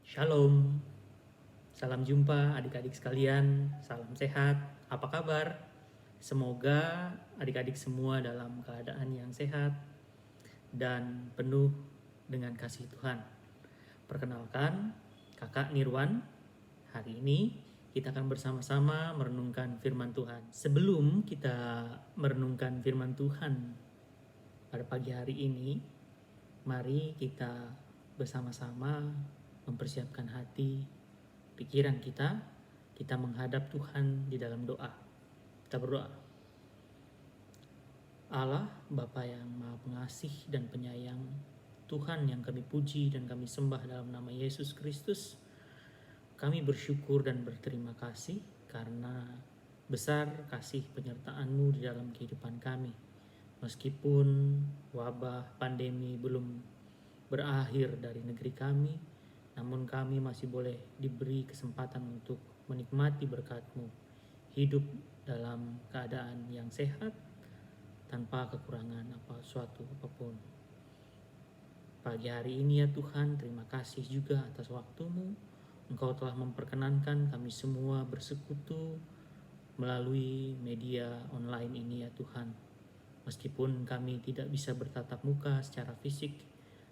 Shalom, salam jumpa adik-adik sekalian, salam sehat, apa kabar? Semoga adik-adik semua dalam keadaan yang sehat dan penuh dengan kasih Tuhan. Perkenalkan, kakak Nirwan. Hari ini kita akan bersama-sama merenungkan firman Tuhan. Sebelum kita merenungkan firman Tuhan pada pagi hari ini, mari kita bersama-sama mempersiapkan hati, pikiran kita menghadap Tuhan di dalam doa. Kita berdoa. Allah, Bapa yang Maha Pengasih dan Penyayang, Tuhan yang kami puji dan kami sembah dalam nama Yesus Kristus, kami bersyukur dan berterima kasih karena besar kasih penyertaan-Mu di dalam kehidupan kami. Meskipun wabah pandemi belum berakhir dari negeri kami, namun kami masih boleh diberi kesempatan untuk menikmati berkat-Mu, hidup dalam keadaan yang sehat, tanpa kekurangan suatu apapun. Pagi hari ini ya Tuhan, terima kasih juga atas waktu-Mu. Engkau telah memperkenankan kami semua bersekutu melalui media online ini ya Tuhan. Meskipun kami tidak bisa bertatap muka secara fisik,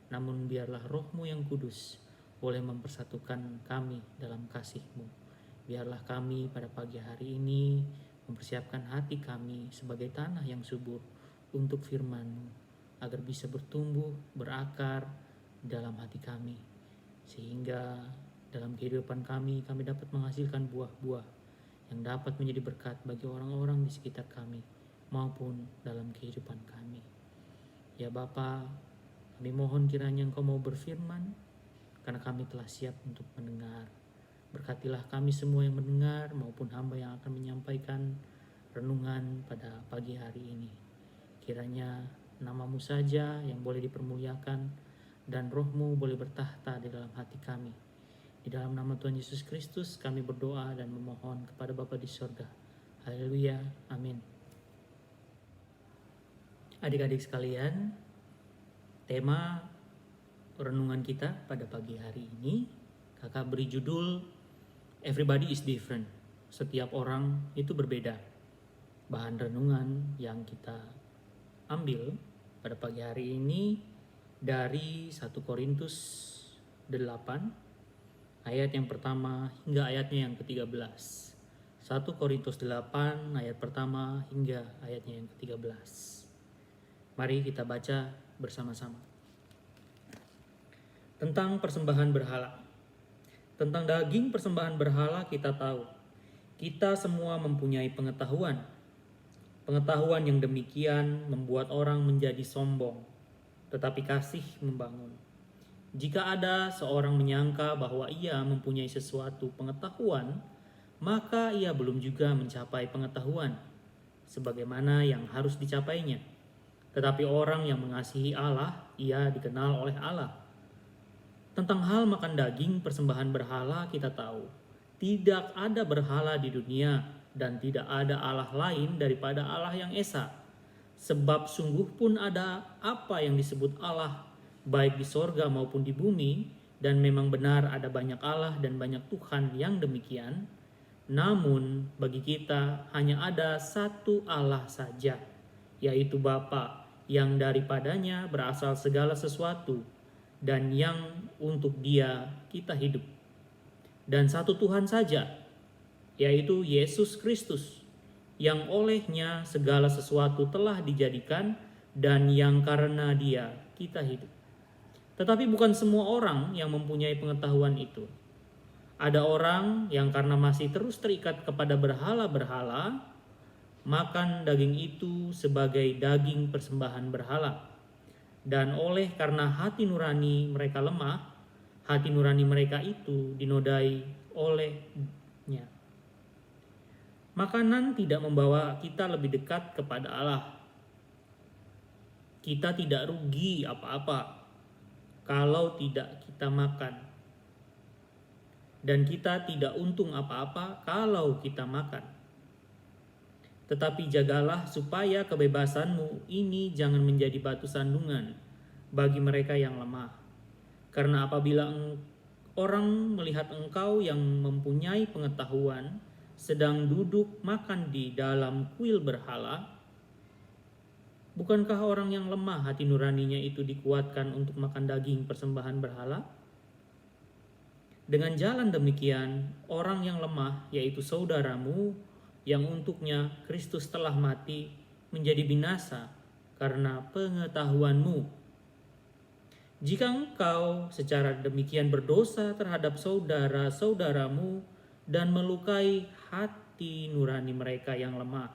namun biarlah Roh-Mu yang kudus boleh mempersatukan kami dalam kasih-Mu. Biarlah kami pada pagi hari ini mempersiapkan hati kami sebagai tanah yang subur untuk firman-Mu, agar bisa bertumbuh, berakar dalam hati kami. Sehingga dalam kehidupan kami dapat menghasilkan buah-buah yang dapat menjadi berkat bagi orang-orang di sekitar kami maupun dalam kehidupan kami. Ya Bapa, kami mohon kiranya Engkau mau berfirman, karena kami telah siap untuk mendengar. Berkatilah kami semua yang mendengar maupun hamba yang akan menyampaikan renungan pada pagi hari ini. Kiranya nama-Mu saja yang boleh dipermuliakan dan Roh-Mu boleh bertahta di dalam hati kami. Di dalam nama Tuhan Yesus Kristus kami berdoa dan memohon kepada Bapa di sorga. Haleluya, amin. Adik-adik sekalian, tema renungan kita pada pagi hari ini, kakak beri judul Everybody is different. Setiap orang itu berbeda. Bahan renungan yang kita ambil pada pagi hari ini dari 1 Korintus 8 ayat yang pertama hingga ayatnya yang ke-13. 1 Korintus 8 ayat pertama hingga ayatnya yang ke-13. Mari kita baca bersama-sama. Tentang persembahan berhala. Tentang daging persembahan berhala kita tahu. Kita semua mempunyai pengetahuan. Pengetahuan yang demikian membuat orang menjadi sombong, tetapi kasih membangun. Jika ada seorang menyangka bahwa ia mempunyai sesuatu pengetahuan, maka ia belum juga mencapai pengetahuan sebagaimana yang harus dicapainya. Tetapi orang yang mengasihi Allah, ia dikenal oleh Allah. Tentang hal makan daging persembahan berhala kita tahu, tidak ada berhala di dunia dan tidak ada Allah lain daripada Allah yang esa. Sebab sungguh pun ada apa yang disebut Allah, baik di sorga maupun di bumi, dan memang benar ada banyak Allah dan banyak Tuhan yang demikian. Namun bagi kita hanya ada satu Allah saja, yaitu Bapa, yang daripadanya berasal segala sesuatu, dan yang untuk Dia kita hidup. Dan satu Tuhan saja, yaitu Yesus Kristus, yang olehnya segala sesuatu telah dijadikan dan yang karena Dia kita hidup. Tetapi bukan semua orang yang mempunyai pengetahuan itu. Ada orang yang karena masih terus terikat kepada berhala-berhala, makan daging itu sebagai daging persembahan berhala. Dan oleh karena hati nurani mereka lemah, hati nurani mereka itu dinodai olehnya. Makanan tidak membawa kita lebih dekat kepada Allah. Kita tidak rugi apa-apa kalau tidak kita makan. Dan kita tidak untung apa-apa kalau kita makan. Tetapi jagalah supaya kebebasanmu ini jangan menjadi batu sandungan bagi mereka yang lemah. Karena apabila orang melihat engkau yang mempunyai pengetahuan sedang duduk makan di dalam kuil berhala, bukankah orang yang lemah hati nuraninya itu dikuatkan untuk makan daging persembahan berhala? Dengan jalan demikian, orang yang lemah, yaitu saudaramu, yang untuknya Kristus telah mati, menjadi binasa karena pengetahuanmu. Jika engkau secara demikian berdosa terhadap saudara-saudaramu dan melukai hati nurani mereka yang lemah,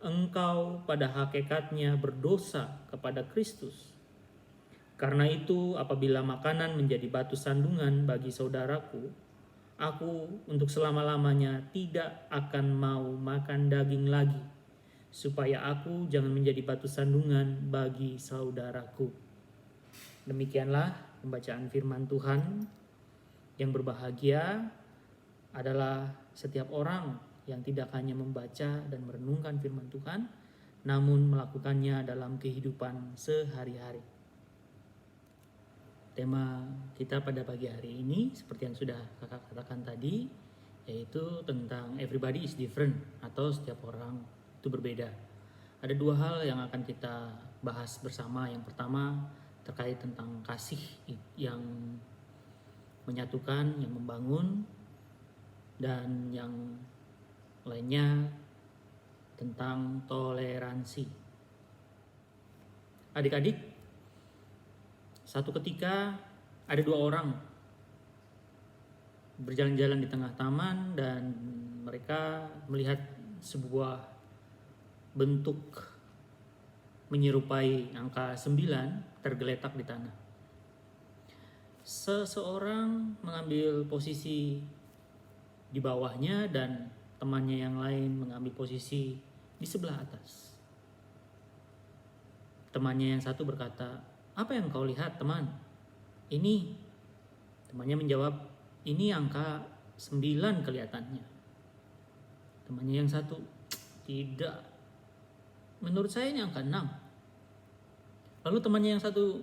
engkau pada hakikatnya berdosa kepada Kristus. Karena itu, apabila makanan menjadi batu sandungan bagi saudaraku, aku untuk selama-lamanya tidak akan mau makan daging lagi, supaya aku jangan menjadi batu sandungan bagi saudaraku. Demikianlah pembacaan firman Tuhan. Yang berbahagia adalah setiap orang yang tidak hanya membaca dan merenungkan firman Tuhan, namun melakukannya dalam kehidupan sehari-hari. Tema kita pada pagi hari ini seperti yang sudah kakak katakan tadi, yaitu tentang everybody is different, atau setiap orang itu berbeda. Ada dua hal yang akan kita bahas bersama. Yang pertama terkait tentang kasih yang menyatukan, yang membangun, dan yang lainnya tentang toleransi. Adik-adik, satu ketika ada dua orang berjalan-jalan di tengah taman dan mereka melihat sebuah bentuk menyerupai angka 9 tergeletak di tanah. Seseorang mengambil posisi di bawahnya dan temannya yang lain mengambil posisi di sebelah atas. Temannya yang satu berkata, "Apa yang kau lihat, teman?" "Ini." Temannya menjawab, "Ini angka 9 kelihatannya." Temannya yang satu, "Tidak. Menurut saya ini angka 6." Lalu temannya yang satu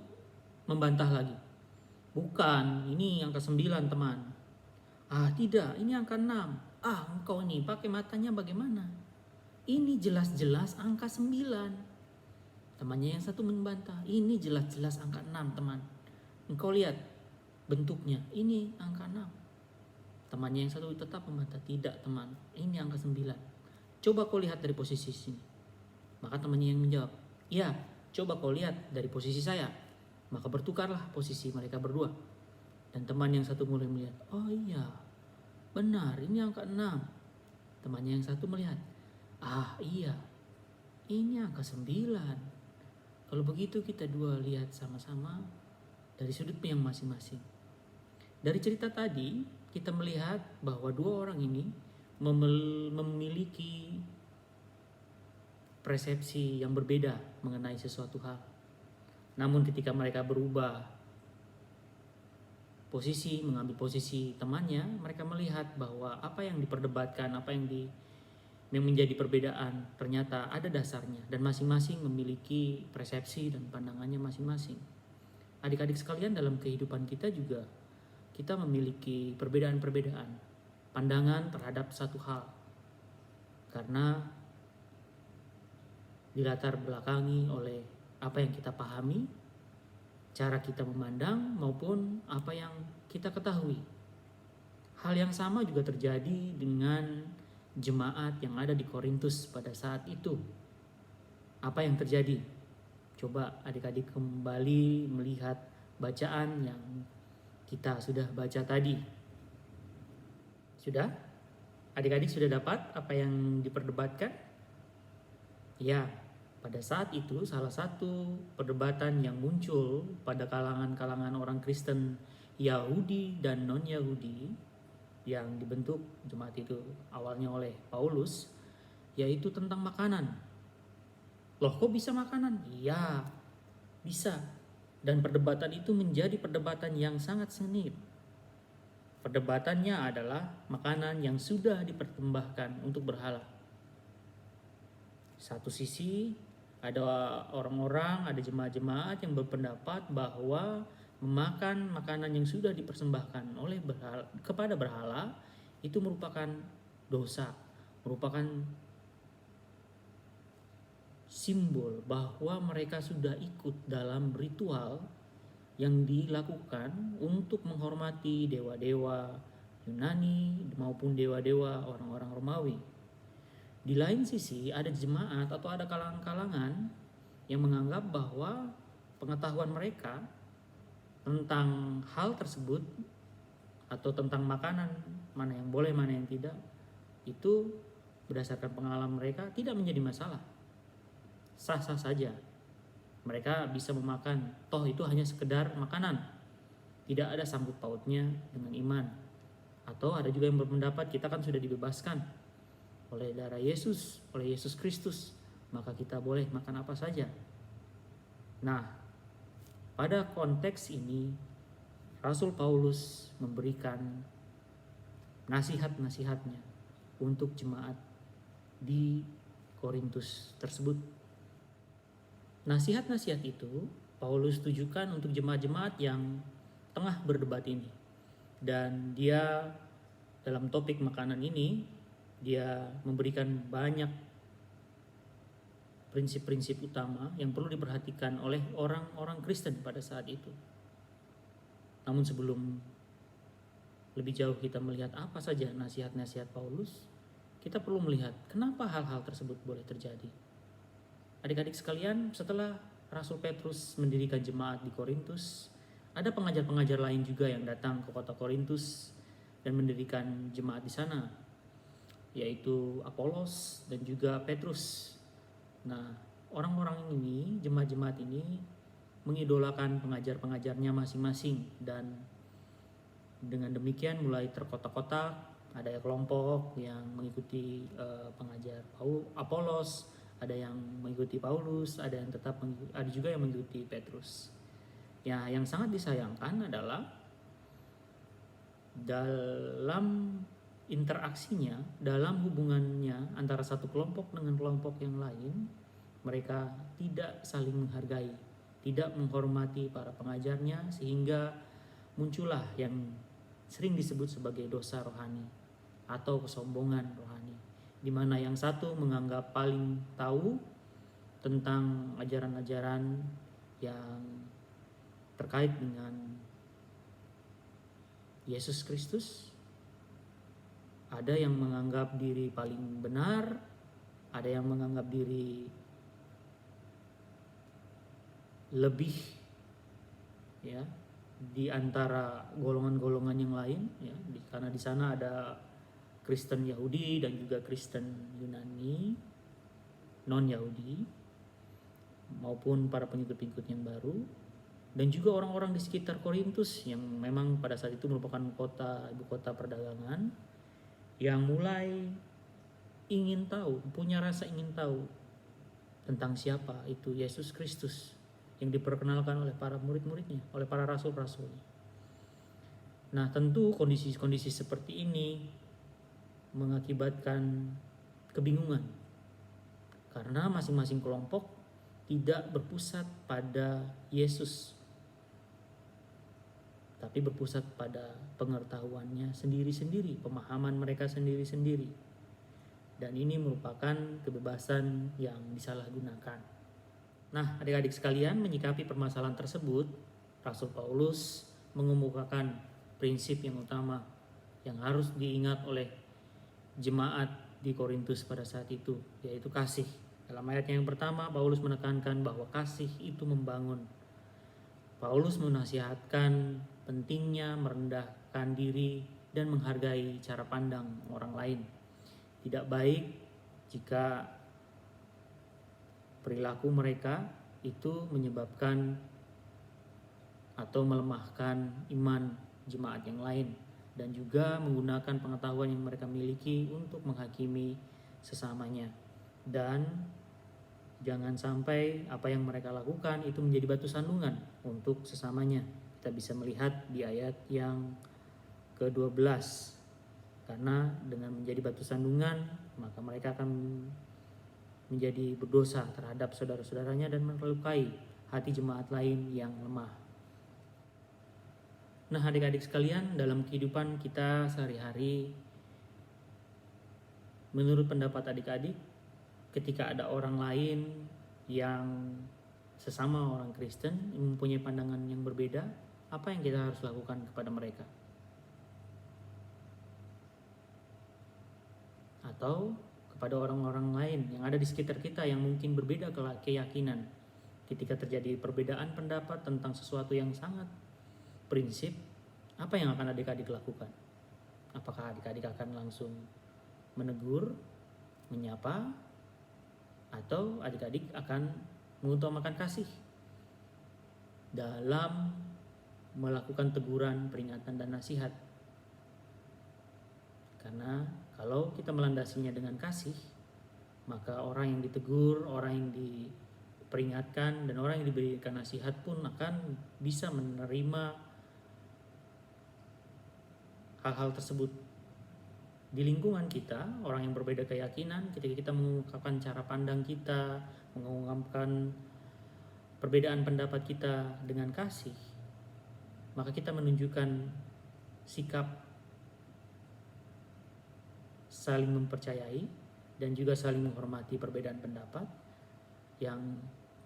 membantah lagi, "Bukan, ini angka 9, teman." "Ah, tidak, ini angka 6. Ah, engkau ini pakai matanya bagaimana? Ini jelas-jelas angka 9." Temannya yang satu membantah, "Ini jelas-jelas angka 6, teman. Engkau lihat bentuknya, ini angka 6." Temannya yang satu tetap membantah, "Tidak, teman, ini angka 9. Coba kau lihat dari posisi sini." Maka temannya yang menjawab, "Ya, coba kau lihat dari posisi saya." Maka bertukarlah posisi mereka berdua. Dan teman yang satu mulai melihat, "Oh iya, benar, ini angka 6. Temannya yang satu melihat, "Ah iya, ini angka 9. Kalau begitu kita dua lihat sama-sama dari sudut yang masing-masing." Dari cerita tadi kita melihat bahwa dua orang ini memiliki persepsi yang berbeda mengenai sesuatu hal. Namun ketika mereka berubah posisi, mengambil posisi temannya, mereka melihat bahwa apa yang diperdebatkan, apa yang menjadi perbedaan ternyata ada dasarnya, dan masing-masing memiliki persepsi dan pandangannya masing-masing. Adik-adik sekalian, dalam kehidupan kita juga kita memiliki perbedaan-perbedaan pandangan terhadap satu hal, karena dilatar belakangi oleh apa yang kita pahami, cara kita memandang, maupun apa yang kita ketahui. Hal yang sama juga terjadi dengan jemaat yang ada di Korintus pada saat itu. Apa yang terjadi? Coba adik-adik kembali melihat bacaan yang kita sudah baca tadi. Sudah? Adik-adik sudah dapat apa yang diperdebatkan? Ya, pada saat itu salah satu perdebatan yang muncul pada kalangan-kalangan orang Kristen Yahudi dan non-Yahudi yang dibentuk jemaat itu awalnya oleh Paulus, yaitu tentang makanan. Loh, kok bisa makanan? Iya, bisa. Dan perdebatan itu menjadi perdebatan yang sangat sengit. Perdebatannya adalah makanan yang sudah dipersembahkan untuk berhala. Satu sisi ada orang-orang, ada jemaat-jemaat yang berpendapat bahwa memakan makanan yang sudah dipersembahkan kepada berhala itu merupakan dosa, merupakan simbol bahwa mereka sudah ikut dalam ritual yang dilakukan untuk menghormati dewa-dewa Yunani maupun dewa-dewa orang-orang Romawi. Di lain sisi ada jemaat atau ada kalangan-kalangan yang menganggap bahwa pengetahuan mereka tentang hal tersebut atau tentang makanan mana yang boleh mana yang tidak itu berdasarkan pengalaman mereka tidak menjadi masalah, sah-sah saja. Mereka bisa memakan, toh itu hanya sekedar makanan, tidak ada sangkut pautnya dengan iman. Atau ada juga yang berpendapat kita kan sudah dibebaskan oleh darah Yesus, oleh Yesus Kristus, maka kita boleh makan apa saja. Nah, pada konteks ini Rasul Paulus memberikan nasihat-nasihatnya untuk jemaat di Korintus tersebut. Nasihat-nasihat itu Paulus tujukan untuk jemaat-jemaat yang tengah berdebat ini. Dan dia dalam topik makanan ini, dia memberikan banyak prinsip-prinsip utama yang perlu diperhatikan oleh orang-orang Kristen pada saat itu. Namun sebelum lebih jauh kita melihat apa saja nasihat-nasihat Paulus, kita perlu melihat kenapa hal-hal tersebut boleh terjadi. Adik-adik sekalian, setelah Rasul Petrus mendirikan jemaat di Korintus, ada pengajar-pengajar lain juga yang datang ke kota Korintus dan mendirikan jemaat di sana, yaitu Apolos dan juga Petrus. Nah, orang-orang ini, jemaat-jemaat ini mengidolakan pengajar-pengajarnya masing-masing, dan dengan demikian mulai terkotak-kotak. Ada kelompok yang mengikuti pengajar Apolos, ada yang mengikuti Paulus, ada juga yang mengikuti Petrus. Ya, yang sangat disayangkan adalah dalam interaksinya, dalam hubungannya antara satu kelompok dengan kelompok yang lain, mereka tidak saling menghargai, tidak menghormati para pengajarnya, sehingga muncullah yang sering disebut sebagai dosa rohani atau kesombongan rohani, di mana yang satu menganggap paling tahu tentang ajaran-ajaran yang terkait dengan Yesus Kristus. Ada yang menganggap diri paling benar, ada yang menganggap diri lebih ya di antara golongan-golongan yang lain ya, karena di sana ada Kristen Yahudi dan juga Kristen Yunani non Yahudi maupun para pengikut-pengikut yang baru, dan juga orang-orang di sekitar Korintus yang memang pada saat itu merupakan ibu kota perdagangan, yang mulai ingin tahu, punya rasa ingin tahu tentang siapa itu Yesus Kristus yang diperkenalkan oleh para murid-muridnya, oleh para rasul-rasul. Nah, tentu kondisi-kondisi seperti ini mengakibatkan kebingungan, karena masing-masing kelompok tidak berpusat pada Yesus, tapi berpusat pada pengetahuannya sendiri-sendiri, pemahaman mereka sendiri-sendiri. Dan ini merupakan kebebasan yang disalahgunakan. Nah, adik-adik sekalian, menyikapi permasalahan tersebut, Rasul Paulus mengemukakan prinsip yang utama yang harus diingat oleh jemaat di Korintus pada saat itu, yaitu kasih. Dalam ayatnya yang pertama, Paulus menekankan bahwa kasih itu membangun. Paulus menasihatkan pentingnya merendahkan diri dan menghargai cara pandang orang lain. Tidak baik jika perilaku mereka itu menyebabkan atau melemahkan iman jemaat yang lain, dan juga menggunakan pengetahuan yang mereka miliki untuk menghakimi sesamanya. Dan jangan sampai apa yang mereka lakukan itu menjadi batu sandungan untuk sesamanya. Kita bisa melihat di ayat yang ke-12, karena dengan menjadi batu sandungan maka mereka akan menjadi berdosa terhadap saudara-saudaranya dan melukai hati jemaat lain yang lemah. Nah, adik-adik sekalian, dalam kehidupan kita sehari-hari, menurut pendapat adik-adik, ketika ada orang lain yang sesama orang Kristen yang mempunyai pandangan yang berbeda, apa yang kita harus lakukan kepada mereka? Atau kepada orang-orang lain yang ada di sekitar kita yang mungkin berbeda keyakinan. Ketika terjadi perbedaan pendapat tentang sesuatu yang sangat prinsip, apa yang akan adik-adik lakukan? Apakah adik-adik akan langsung menegur, menyapa, atau adik-adik akan mengutamakan kasih dalam melakukan teguran, peringatan, dan nasihat? Karena kalau kita melandasinya dengan kasih, maka orang yang ditegur, orang yang diperingatkan, dan orang yang diberikan nasihat pun akan bisa menerima hal-hal tersebut. Di lingkungan kita, orang yang berbeda keyakinan, ketika kita mengungkapkan cara pandang kita, mengungkapkan perbedaan pendapat kita dengan kasih, maka kita menunjukkan sikap saling mempercayai dan juga saling menghormati perbedaan pendapat yang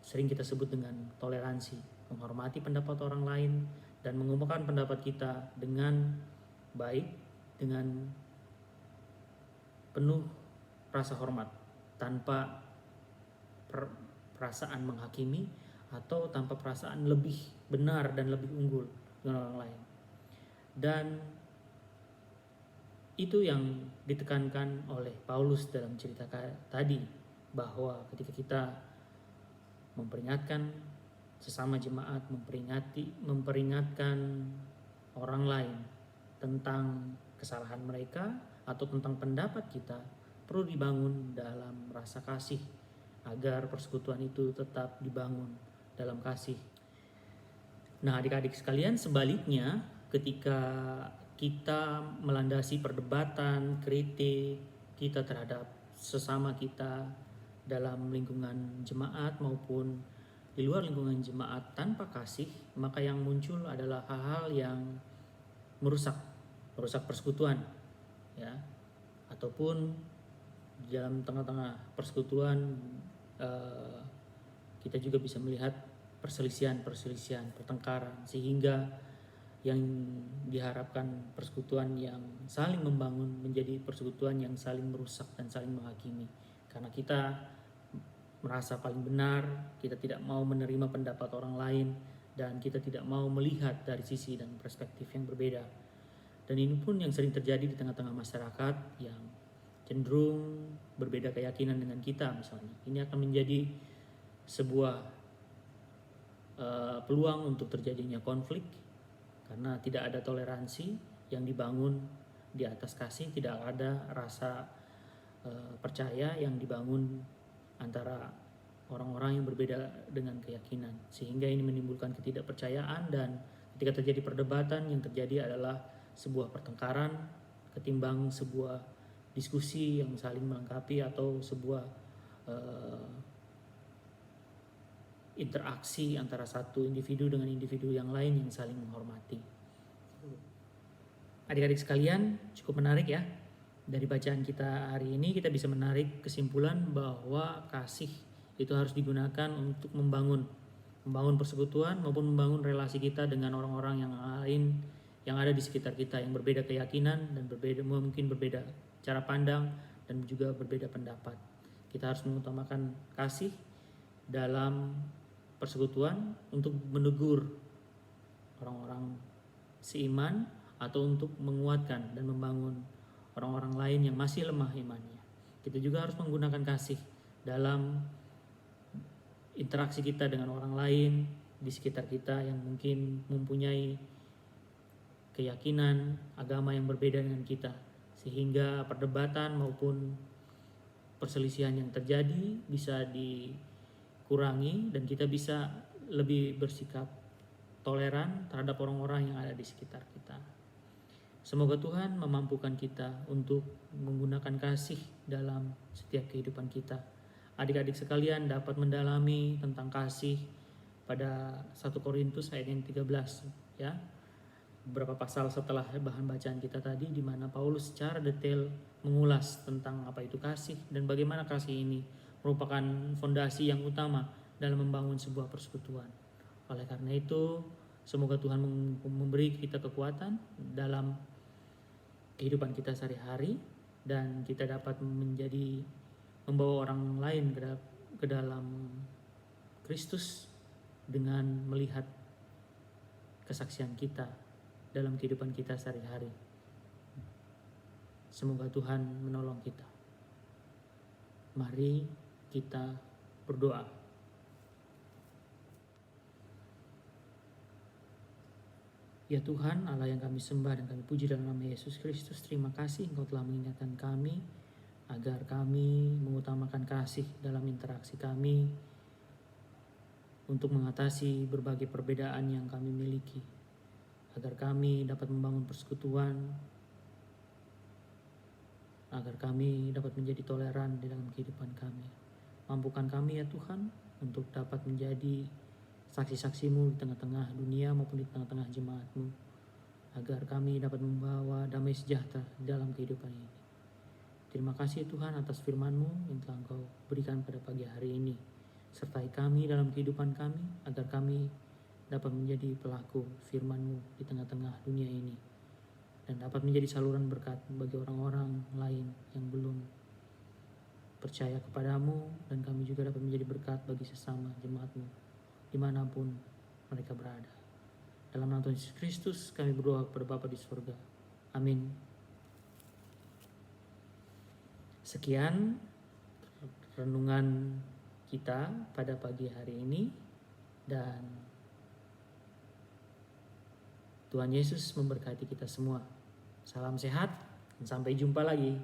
sering kita sebut dengan toleransi, menghormati pendapat orang lain dan mengungkapkan pendapat kita dengan baik, dengan penuh rasa hormat, tanpa perasaan menghakimi atau tanpa perasaan lebih benar dan lebih unggul dengan orang lain. Dan itu yang ditekankan oleh Paulus dalam cerita tadi, bahwa ketika kita memperingatkan sesama jemaat, memperingatkan orang lain tentang kesalahan mereka atau tentang pendapat kita, perlu dibangun dalam rasa kasih agar persekutuan itu tetap dibangun dalam kasih. Nah, adik-adik sekalian, sebaliknya ketika kita melandasi perdebatan, kritik kita terhadap sesama kita dalam lingkungan jemaat maupun di luar lingkungan jemaat tanpa kasih, maka yang muncul adalah hal-hal yang merusak persekutuan, ya, ataupun di dalam tengah-tengah persekutuan kita juga bisa melihat perselisihan, pertengkaran, sehingga yang diharapkan persekutuan yang saling membangun menjadi persekutuan yang saling merusak dan saling menghakimi. Karena kita merasa paling benar, kita tidak mau menerima pendapat orang lain, dan kita tidak mau melihat dari sisi dan perspektif yang berbeda. Dan ini pun yang sering terjadi di tengah-tengah masyarakat yang cenderung berbeda keyakinan dengan kita misalnya. Ini akan menjadi sebuah peluang untuk terjadinya konflik, karena tidak ada toleransi yang dibangun di atas kasih, tidak ada rasa percaya yang dibangun antara orang-orang yang berbeda dengan keyakinan, sehingga ini menimbulkan ketidakpercayaan, dan ketika terjadi perdebatan yang terjadi adalah sebuah pertengkaran ketimbang sebuah diskusi yang saling melengkapi atau sebuah interaksi antara satu individu dengan individu yang lain yang saling menghormati. Adik-adik sekalian, cukup menarik ya. Dari bacaan kita hari ini kita bisa menarik kesimpulan bahwa kasih itu harus digunakan untuk membangun persekutuan maupun membangun relasi kita dengan orang-orang yang lain yang ada di sekitar kita yang berbeda keyakinan dan mungkin berbeda cara pandang dan juga berbeda pendapat. Kita harus mengutamakan kasih dalam persekutuan untuk menegur orang-orang seiman atau untuk menguatkan dan membangun orang-orang lain yang masih lemah imannya. Kita juga harus menggunakan kasih dalam interaksi kita dengan orang lain di sekitar kita yang mungkin mempunyai keyakinan agama yang berbeda dengan kita, sehingga perdebatan maupun perselisihan yang terjadi bisa dikurangi dan kita bisa lebih bersikap toleran terhadap orang-orang yang ada di sekitar kita. Semoga Tuhan memampukan kita untuk menggunakan kasih dalam setiap kehidupan kita. Adik-adik sekalian dapat mendalami tentang kasih pada 1 Korintus ayat yang 13, ya. beberapa pasal setelah bahan bacaan kita tadi, di mana Paulus secara detail mengulas tentang apa itu kasih dan bagaimana kasih ini merupakan fondasi yang utama dalam membangun sebuah persekutuan. Oleh karena itu, semoga Tuhan memberi kita kekuatan dalam kehidupan kita sehari-hari dan kita dapat membawa orang lain ke dalam Kristus dengan melihat kesaksian kita dalam kehidupan kita sehari-hari. Semoga Tuhan menolong kita. Mari kita berdoa. Ya Tuhan, Allah yang kami sembah dan kami puji dalam nama Yesus Kristus, terima kasih Engkau telah mengingatkan kami agar kami mengutamakan kasih dalam interaksi kami untuk mengatasi berbagai perbedaan yang kami miliki, agar kami dapat membangun persekutuan, agar kami dapat menjadi toleran di dalam kehidupan kami. Mampukan kami ya Tuhan untuk dapat menjadi saksi-saksi-Mu di tengah-tengah dunia maupun di tengah-tengah jemaat-Mu, agar kami dapat membawa damai sejahtera dalam kehidupan ini. Terima kasih Tuhan atas firman-Mu yang telah Engkau berikan pada pagi hari ini. Sertai kami dalam kehidupan kami, agar kami dapat menjadi pelaku firman-Mu di tengah-tengah dunia ini, dan dapat menjadi saluran berkat bagi orang-orang lain yang belum percaya kepadamu, dan kami juga dapat menjadi berkat bagi sesama jemaat-Mu dimanapun mereka berada. Dalam nama Tuhan Yesus Kristus kami berdoa kepada Bapa di surga. Amin. Sekian renungan kita pada pagi hari ini, dan Tuhan Yesus memberkati kita semua. Salam sehat dan sampai jumpa lagi.